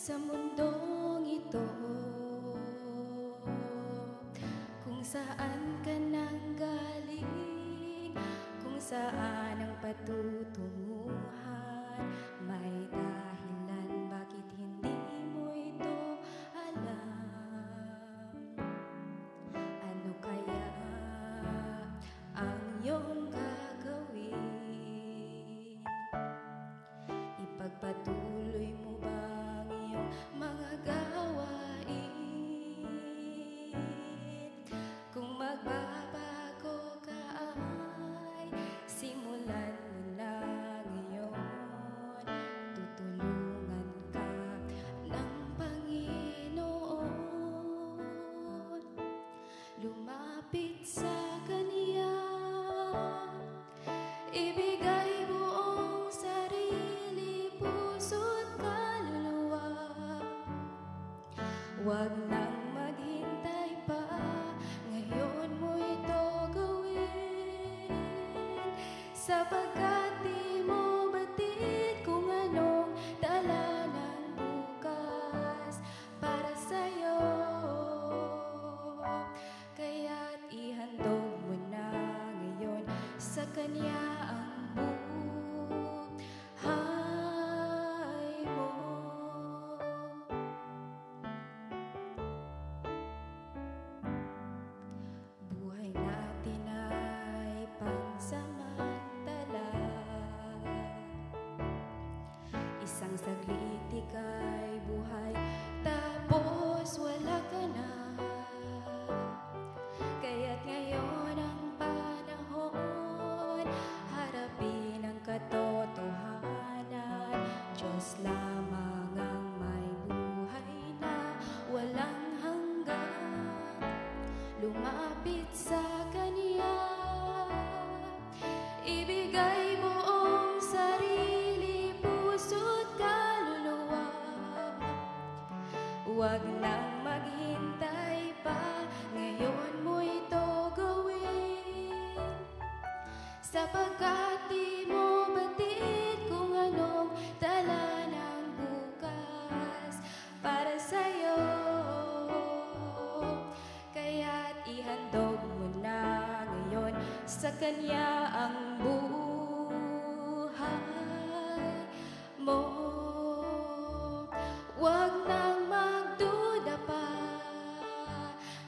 sa mundong ito, kung saan ka nang galing, kung saan ang patutunguhan, may dahilan bakit hindi mo ito alam. Ano kaya ang iyong gagawin? Ipagpatuloy mo ba ang iyong mga gawain? Kung magbabago ka ay simulan mo na ngayon. Tutulungan ka ng Panginoon. Lumapit sa Kanya, ibigay buong sarili, puso't kaluluwa. Huwag nang maghintay pa, ngayon mo ito gawin. Sapagkat di mo batid kung anong dala ng bukas para sa'yo. Kaya't ihandog mo na ngayon sa Kanya ang buhay mo. Buhay natin ay pansamantala, isang saglit ika'y buhay, tapos wala ka na. Kaya't ngayon ang panahon, harapin ang katotohanan. Diyos lamang ang may buhay na walang hanggan. Lumapit sa Kanya, ibigay buong sarili, puso't kaluluwa. Huwag nang maghintay pa, ngayon mo ito gawin. Sapagkat di mo batid kung anong dala ng bukas para sa'yo. Kaya't ihandog mo na ngayon sa Kanya ang buhay mo. Huwag nang magduda pa,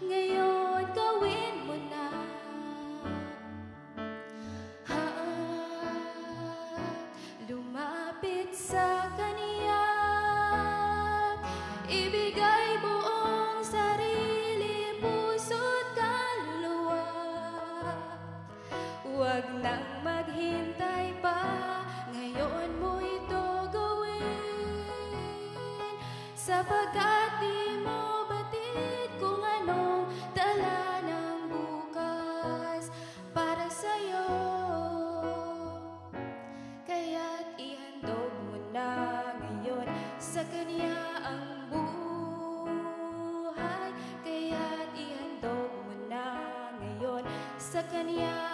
ngayon gawin mo na. Lumapit sa Kanya, ibigay buong sarili, puso't kaluluwa. Huwag nang maghintay pa, ngayon mo ito gawin. Sapagkat di mo batid kung anong dala ng bukas para sa'yo. Kaya't ihandog mo na ngayon sa Kanya ang buhay. Kaya't ihandog mo na ngayon sa Kanya